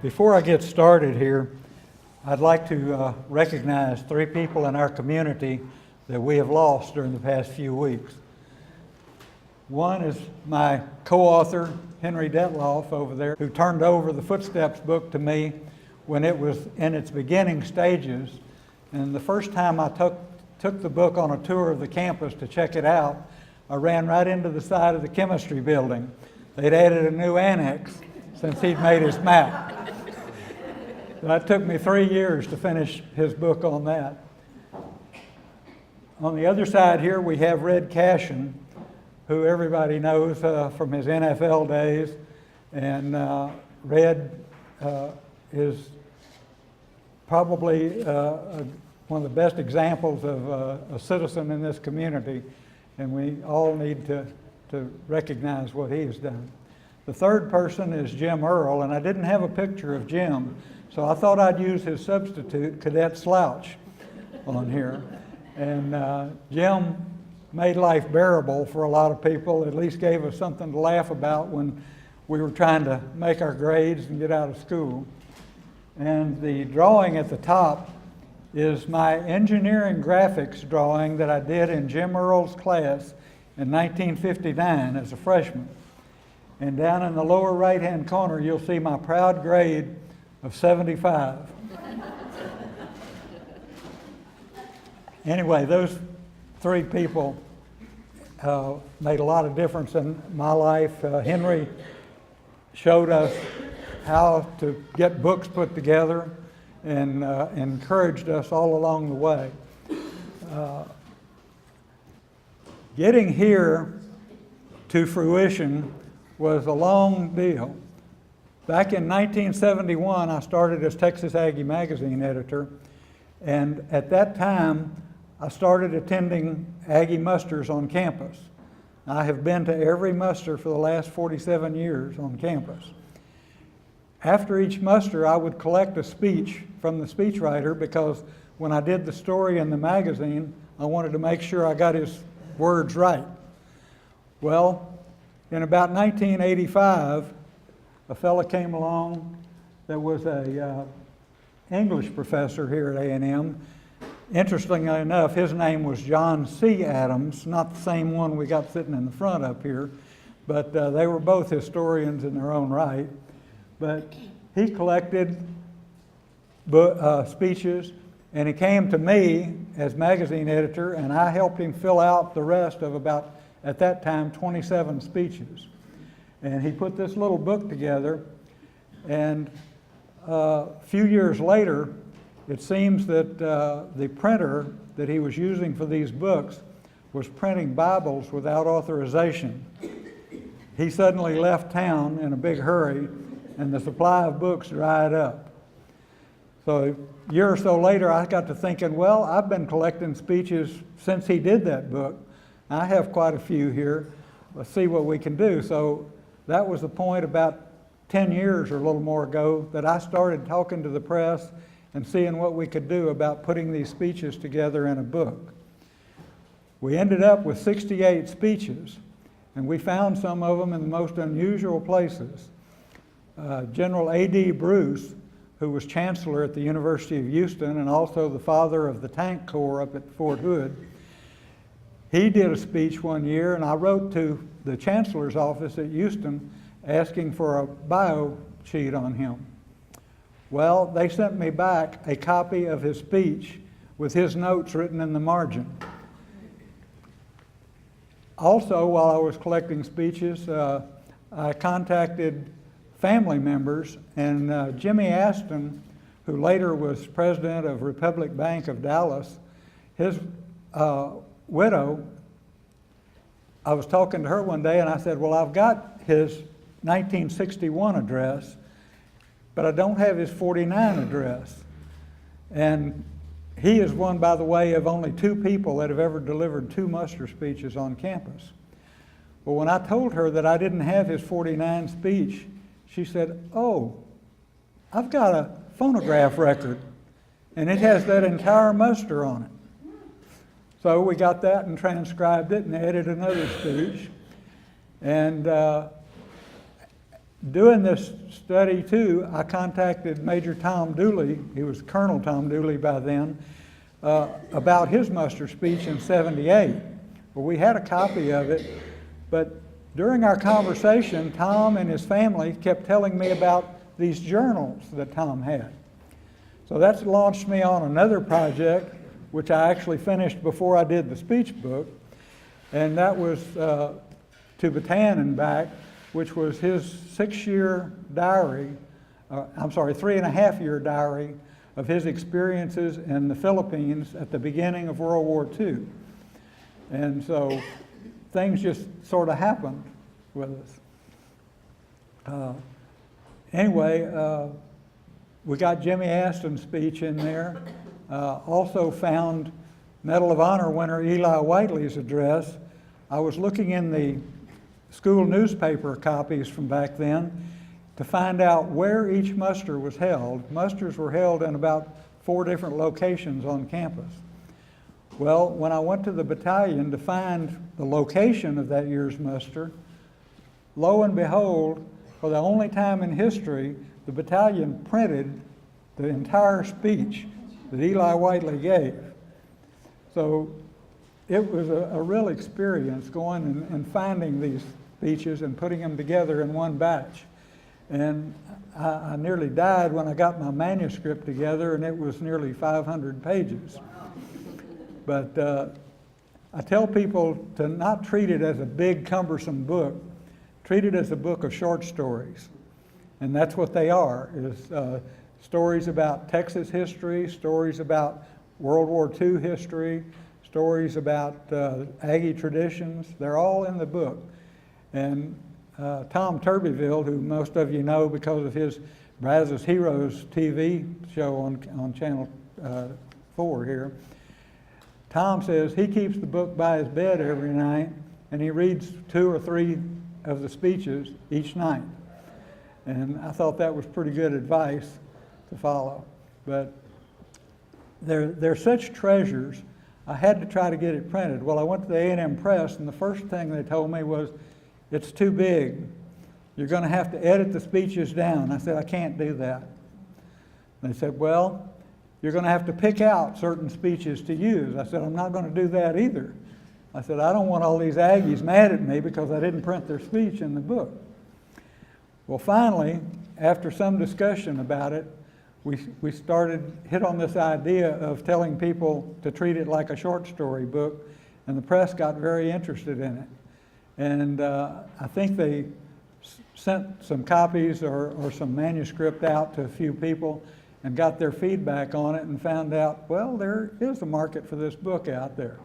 Before I get started here, I'd like to recognize three people in our community that we have lost during the past few weeks. One is my co-author, Henry Detloff, over there, who turned over the Footsteps book to me when it was in its beginning stages. And the first time I took the book on a tour of the campus to check it out, I ran right into the side of the chemistry building. They'd added a new annex since he'd made his map. That took me 3 years to finish his book on that. On the other side here, we have Red Cashin, who everybody knows from his NFL days. And Red is probably one of the best examples of a citizen in this community, and we all need to recognize what he has done. The third person is Jim Earl, and I didn't have a picture of Jim, so I thought I'd use his substitute, Cadet Slouch, on here. And Jim made life bearable for a lot of people, at least gave us something to laugh about when we were trying to make our grades and get out of school. And the drawing at the top is my engineering graphics drawing that I did in Jim Earl's class in 1959 as a freshman. And down in the lower right-hand corner, you'll see my proud grade of 75. Anyway, those three people made a lot of difference in my life. Henry showed us how to get books put together and encouraged us all along the way. Getting here to fruition was a long deal. Back in 1971, I started as Texas Aggie Magazine editor, and at that time, I started attending Aggie musters on campus. I have been to every muster for the last 47 years on campus. After each muster, I would collect a speech from the speechwriter because when I did the story in the magazine, I wanted to make sure I got his words right. Well, in about 1985, a fella came along that was a English professor here at A&M. Interestingly enough, his name was John C. Adams, not the same one we got sitting in the front up here, but they were both historians in their own right. But he collected speeches, and he came to me as magazine editor, and I helped him fill out the rest of about, at that time, 27 speeches. And he put this little book together, and a few years later, it seems that the printer that he was using for these books was printing Bibles without authorization. He suddenly left town in a big hurry, and the supply of books dried up. So a year or so later, I got to thinking, well, I've been collecting speeches since he did that book. I have quite a few here. Let's see what we can do. So that was the point about 10 years or a little more ago that I started talking to the press and seeing what we could do about putting these speeches together in a book. We ended up with 68 speeches, and we found some of them in the most unusual places. General A.D. Bruce, who was chancellor at the University of Houston and also the father of the Tank Corps up at Fort Hood, he did a speech one year, and I wrote to the chancellor's office at Houston asking for a bio sheet on him. Well, they sent me back a copy of his speech with his notes written in the margin. Also, while I was collecting speeches, I contacted family members, and Jimmy Aston, who later was president of Republic Bank of Dallas, his widow, I was talking to her one day and I said, well, I've got his 1961 address, but I don't have his 49 address. And he is one, by the way, of only 2 people that have ever delivered 2 muster speeches on campus. Well, when I told her that I didn't have his 49 speech, she said, oh, I've got a phonograph record, and it has that entire muster on it. So we got that and transcribed it and added another speech. And doing this study too, I contacted Major Tom Dooley, he was Colonel Tom Dooley by then, about his muster speech in '78. Well, we had a copy of it, but during our conversation, Tom and his family kept telling me about these journals that Tom had. So that's launched me on another project, which I actually finished before I did the speech book, and that was to Bataan and back, which was his 6-year diary, 3.5-year diary of his experiences in the Philippines at the beginning of World War II. And so things just sort of happened with us. Anyway, we got Jimmy Aston's speech in there. Also found Medal of Honor winner Eli Whiteley's address. I was looking in the school newspaper copies from back then to find out where each muster was held. Musters were held in about 4 different locations on campus. Well, when I went to the battalion to find the location of that year's muster, lo and behold, for the only time in history, the battalion printed the entire speech that Eli Whiteley gave. So it was a real experience going and finding these speeches and putting them together in one batch. And I nearly died when I got my manuscript together, and it was nearly 500 pages. But I tell people to not treat it as a big, cumbersome book. Treat it as a book of short stories. And that's what they are, is stories about Texas history, stories about World War II history, stories about Aggie traditions. They're all in the book. And Tom Turbyville, who most of you know because of his Brazos Heroes TV show on Channel 4 here, Tom says he keeps the book by his bed every night, and he reads 2 or 3 of the speeches each night. And I thought that was pretty good advice to follow. But they're such treasures, I had to try to get it printed. Well, I went to the A&M Press, and the first thing they told me was, it's too big. You're going to have to edit the speeches down. I said, I can't do that. They said, well, you're going to have to pick out certain speeches to use. I said, I'm not going to do that either. I said, I don't want all these Aggies mad at me because I didn't print their speech in the book. Well, finally, after some discussion about it, we hit on this idea of telling people to treat it like a short story book, and the press got very interested in it. And I think they sent some copies or some manuscript out to a few people and got their feedback on it and found out, well, there is a market for this book out there.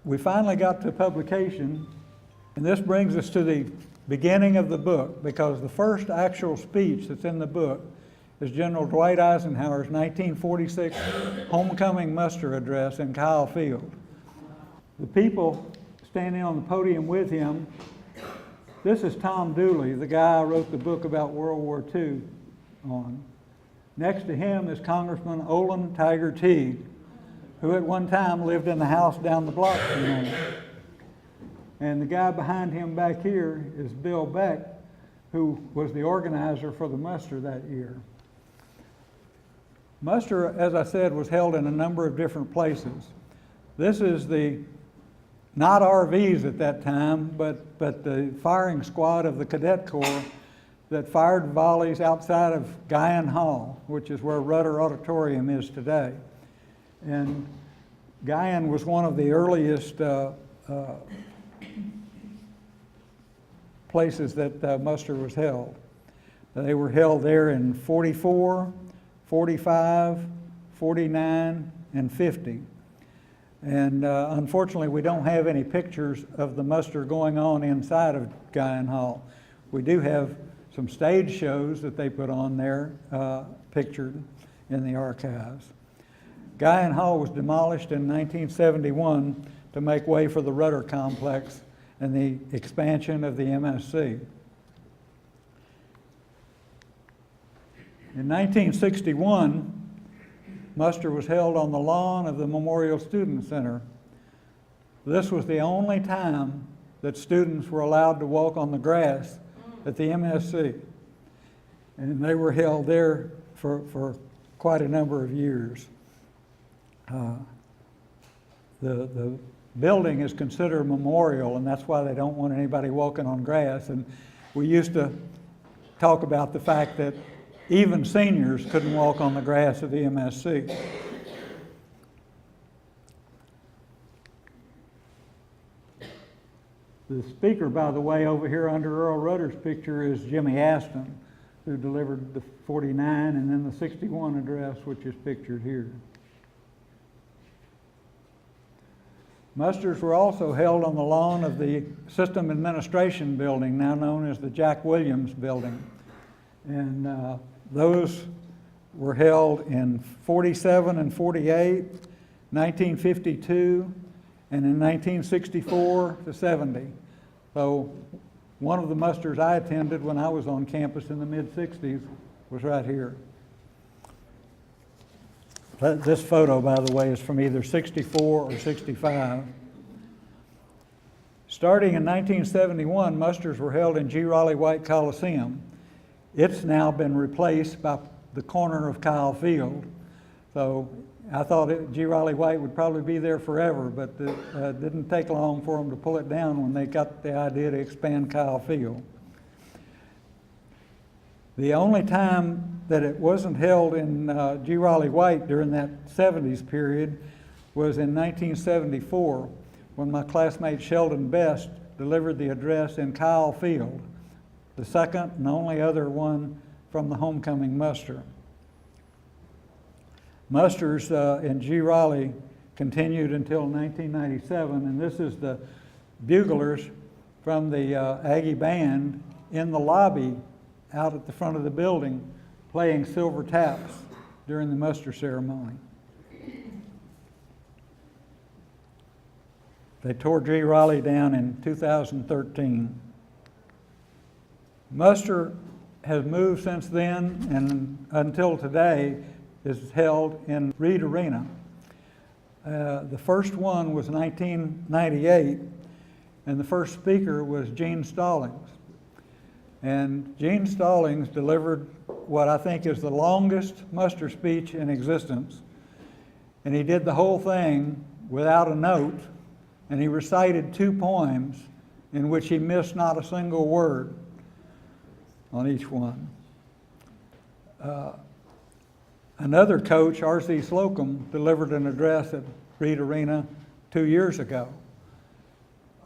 We finally got to publication, and this brings us to the beginning of the book, because the first actual speech that's in the book is General Dwight Eisenhower's 1946 homecoming muster address in Kyle Field. The people standing on the podium with him, this is Tom Dooley, the guy I wrote the book about World War II on. Next to him is Congressman Olin Tiger Teague, who at one time lived in the house down the block from him. And the guy behind him back here is Bill Beck, who was the organizer for the muster that year. Muster, as I said, was held in a number of different places. This is not RVs at that time, but the firing squad of the Cadet Corps that fired volleys outside of Guyan Hall, which is where Rudder Auditorium is today. And Guyan was one of the earliest places that muster was held. They were held there in 44, 45, 49, and 50. And unfortunately, we don't have any pictures of the muster going on inside of Guyan Hall. We do have some stage shows that they put on there, pictured in the archives. Guyan Hall was demolished in 1971 to make way for the Rudder Complex and the expansion of the MSC. In 1961, muster was held on the lawn of the Memorial Student Center. This was the only time that students were allowed to walk on the grass at the MSC. And they were held there for quite a number of years. The building is considered a memorial, and that's why they don't want anybody walking on grass. And we used to talk about the fact that even seniors couldn't walk on the grass at the MSC. The speaker, by the way, over here under Earl Rudder's picture is Jimmy Aston, who delivered the 49 and then the 61 address, which is pictured here. Musters were also held on the lawn of the System Administration Building, now known as the Jack Williams Building. And those were held in 47 and 48, 1952, and in 1964 to 70. So one of the musters I attended when I was on campus in the mid-60s was right here. This photo, by the way, is from either 64 or 65. Starting in 1971, musters were held in G. Raleigh White Coliseum. It's now been replaced by the corner of Kyle Field. So I thought G. Raleigh White would probably be there forever, but it didn't take long for them to pull it down when they got the idea to expand Kyle Field. The only time that it wasn't held in G. Raleigh White during that 70s period was in 1974, when my classmate Sheldon Best delivered the address in Kyle Field, the second and only other one from the homecoming muster. Musters in G. Raleigh continued until 1997, and this is the buglers from the Aggie Band in the lobby out at the front of the building playing silver taps during the muster ceremony. They tore G. Raleigh down in 2013. Muster has moved since then, and until today is held in Reed Arena. The first one was 1998, and the first speaker was Gene Stallings. And Gene Stallings delivered what I think is the longest muster speech in existence. And he did the whole thing without a note, and he recited 2 poems in which he missed not a single word on each one. Another coach, R.C. Slocum, delivered an address at Reed Arena 2 years ago.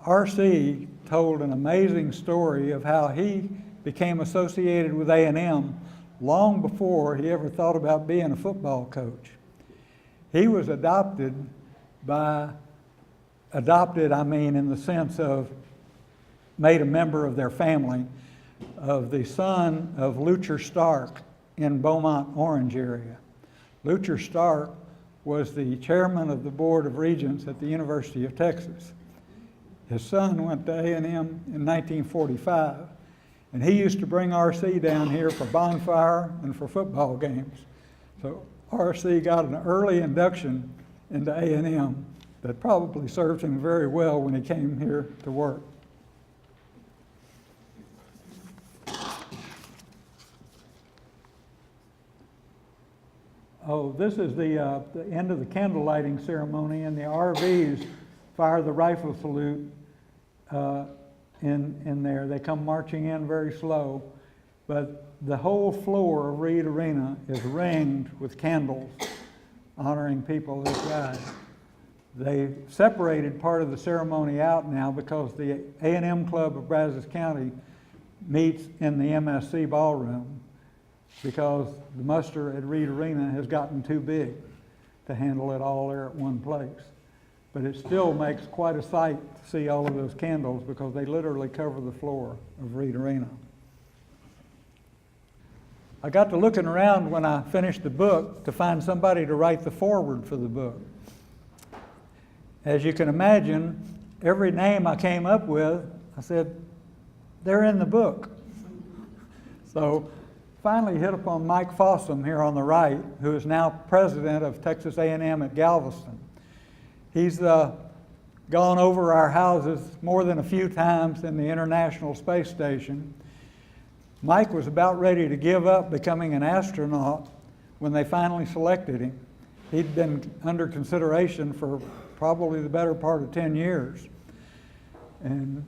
R.C. told an amazing story of how he became associated with A&M long before he ever thought about being a football coach. He was adopted I mean in the sense of made a member of their family, of the son of Lutcher Stark in Beaumont, Orange area. Lutcher Stark was the chairman of the Board of Regents at the University of Texas. His son went to A&M in 1945, and he used to bring R.C. down here for bonfire and for football games. So R.C. got an early induction into A&M that probably served him very well when he came here to work. Oh, this is the end of the candle lighting ceremony, and the RVs fire the rifle salute in there. They come marching in very slow, but the whole floor of Reed Arena is ringed with candles honoring people who died. They separated part of the ceremony out now because the A&M Club of Brazos County meets in the MSC ballroom because the muster at Reed Arena has gotten too big to handle it all there at one place. But it still makes quite a sight to see all of those candles because they literally cover the floor of Reed Arena. I got to looking around when I finished the book to find somebody to write the foreword for the book. As you can imagine, every name I came up with, I said, they're in the book. So finally hit upon Mike Fossum here on the right, who is now president of Texas A&M at Galveston. He's gone over our houses more than a few times in the International Space Station. Mike was about ready to give up becoming an astronaut when they finally selected him. He'd been under consideration for probably the better part of 10 years. And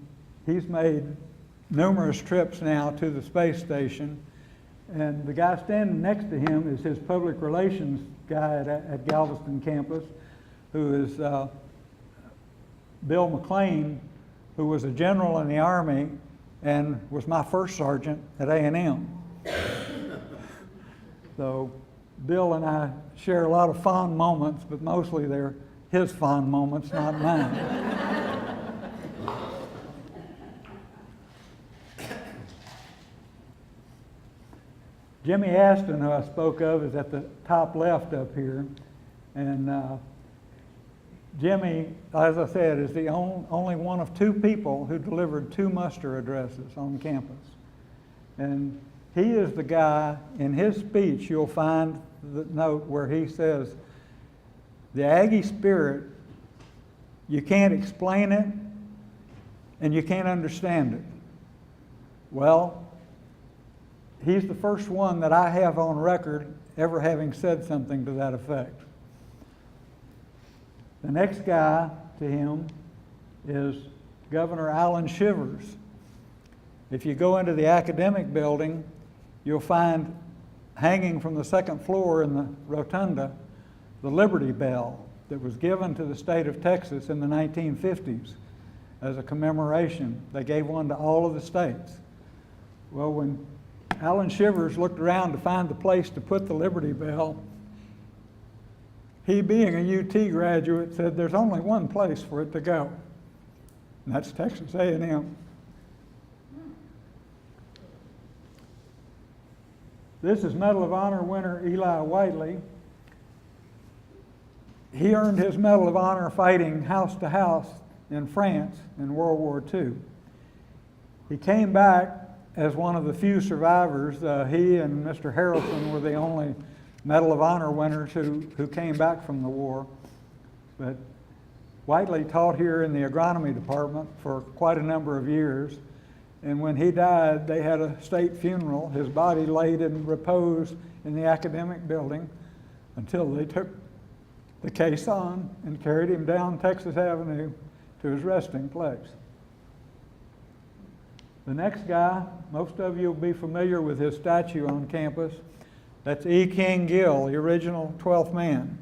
he's made numerous trips now to the space station. And the guy standing next to him is his public relations guy at Galveston campus, who is Bill McLean, who was a general in the Army and was my first sergeant at A&M. So Bill and I share a lot of fond moments, but mostly they're his fond moments, not mine. Jimmy Aston, who I spoke of, is at the top left up here. And Jimmy, as I said, is the only one of two people who delivered 2 muster addresses on campus. And he is the guy, in his speech, you'll find the note where he says, the Aggie spirit, you can't explain it and you can't understand it. Well, he's the first one that I have on record ever having said something to that effect. The next guy to him is Governor Allen Shivers. If you go into the academic building, you'll find hanging from the second floor in the rotunda the Liberty Bell that was given to the state of Texas in the 1950s as a commemoration. They gave one to all of the states. Well, when Allen Shivers looked around to find the place to put the Liberty Bell, he, being a UT graduate, said there's only one place for it to go, and that's Texas A&M. This is Medal of Honor winner Eli Whiteley. He earned his Medal of Honor fighting house to house in France in World War II. He came back as one of the few survivors. He and Mr. Harrelson were the only Medal of Honor winners who came back from the war. But Whiteley taught here in the agronomy department for quite a number of years. And when he died, they had a state funeral. His body laid in repose in the academic building until they took the case on and carried him down Texas Avenue to his resting place. The next guy, most of you will be familiar with his statue on campus. That's E. King Gill, the original 12th man.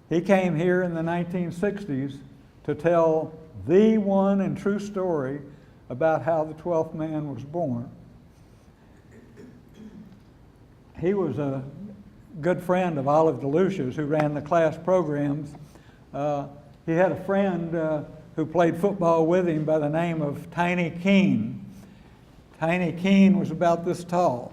He came here in the 1960s to tell the one and true story about how the 12th man was born. He was a good friend of Olive DeLucia's, who ran the class programs. He had a friend who played football with him by the name of Tiny Keene. Tiny Keene was about this tall.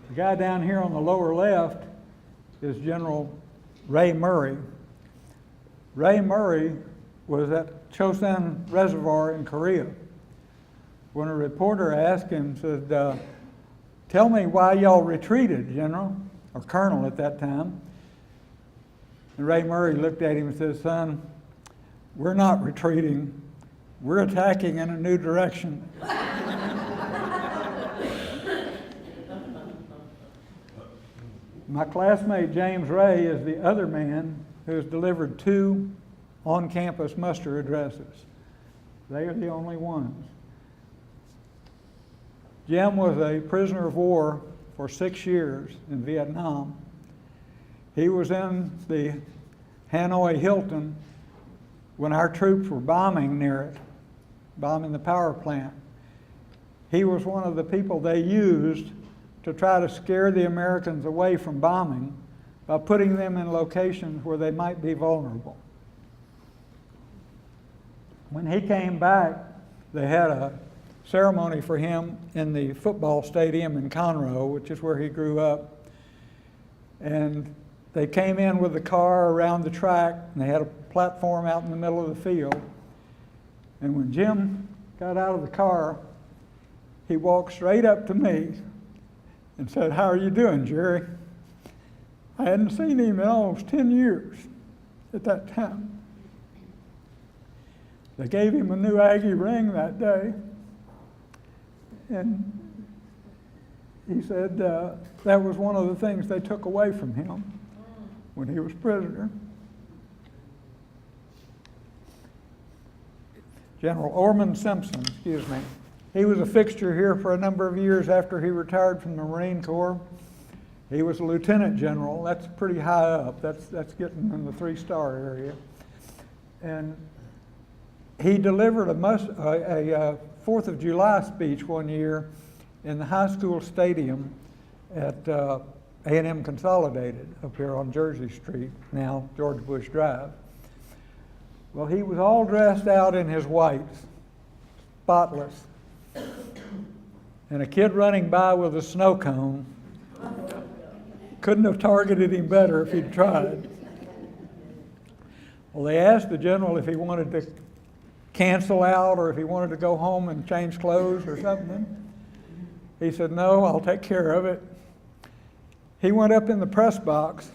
The guy down here on the lower left is General Ray Murray. Ray Murray was at Chosin Reservoir in Korea. When a reporter asked him, said, tell me why y'all retreated, General, or Colonel at that time. And Ray Murray looked at him and said, son, we're not retreating, we're attacking in a new direction. My classmate James Ray is the other man who has delivered 2 on-campus muster addresses. They are the only ones. Jim was a prisoner of war for 6 years in Vietnam. He was in the Hanoi Hilton when our troops were bombing near it, bombing the power plant. He was one of the people they used to try to scare the Americans away from bombing by putting them in locations where they might be vulnerable. When he came back, they had a ceremony for him in the football stadium in Conroe, which is where he grew up. And they came in with the car around the track, and they had a platform out in the middle of the field. And when Jim got out of the car, he walked straight up to me and said, how are you doing, Jerry? I hadn't seen him in almost 10 years at that time. They gave him a new Aggie ring that day, and he said that was one of the things they took away from him when he was prisoner. General Ormond Simpson, excuse me. He was a fixture here for a number of years after he retired from the Marine Corps. He was a lieutenant general. That's pretty high up. That's getting in the 3-star area. And he delivered a 4th of July speech one year in the high school stadium at A&M Consolidated up here on Jersey Street, now George Bush Drive. Well, he was all dressed out in his whites, spotless. And a kid running by with a snow cone couldn't have targeted him better if he'd tried. Well, they asked the general if he wanted to cancel out or if he wanted to go home and change clothes or something. He said, "No, I'll take care of it." He went up in the press box,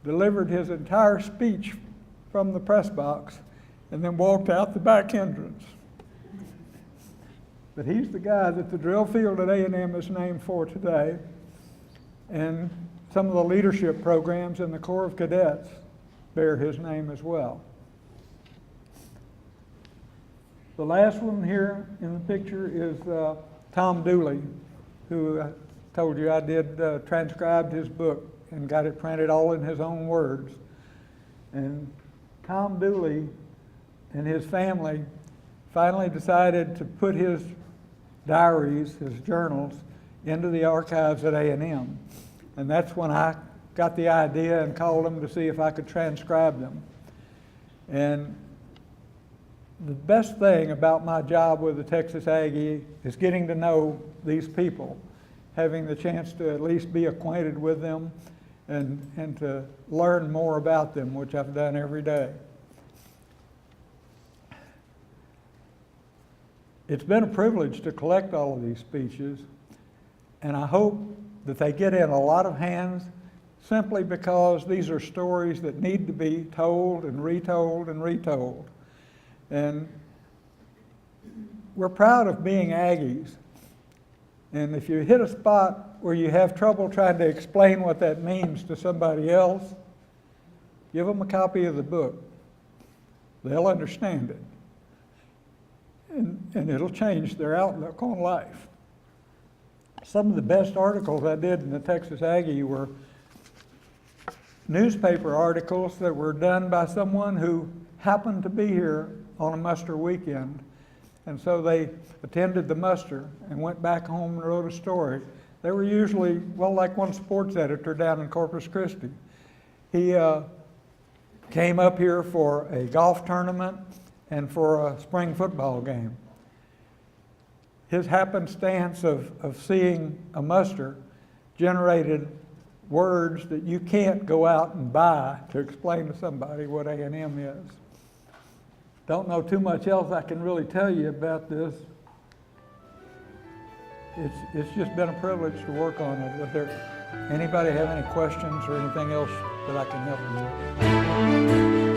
delivered his entire speech from the press box, and then walked out the back entrance. But he's the guy that the drill field at A&M is named for today, and some of the leadership programs in the Corps of Cadets bear his name as well. The last one here in the picture is Tom Dooley, who I told you I did transcribed his book and got it printed all in his own words. And Tom Dooley and his family finally decided to put his diaries, his journals, into the archives at A&M. And that's when I got the idea and called them to see if I could transcribe them. And the best thing about my job with the Texas Aggie is getting to know these people, having the chance to at least be acquainted with them and to learn more about them, which I've done every day. It's been a privilege to collect all of these speeches, and I hope that they get in a lot of hands simply because these are stories that need to be told and retold and retold. And we're proud of being Aggies. And if you hit a spot where you have trouble trying to explain what that means to somebody else, give them a copy of the book. They'll understand it. And it'll change their outlook on life. Some of the best articles I did in the Texas Aggie were newspaper articles that were done by someone who happened to be here on a muster weekend. And so they attended the muster and went back home and wrote a story. They were usually, well, like one sports editor down in Corpus Christi. He came up here for a golf tournament and for a spring football game. His happenstance of seeing a muster generated words that you can't go out and buy to explain to somebody what A&M is. Don't know too much else I can really tell you about this. It's just been a privilege to work on it. If there anybody have any questions or anything else that I can help you with?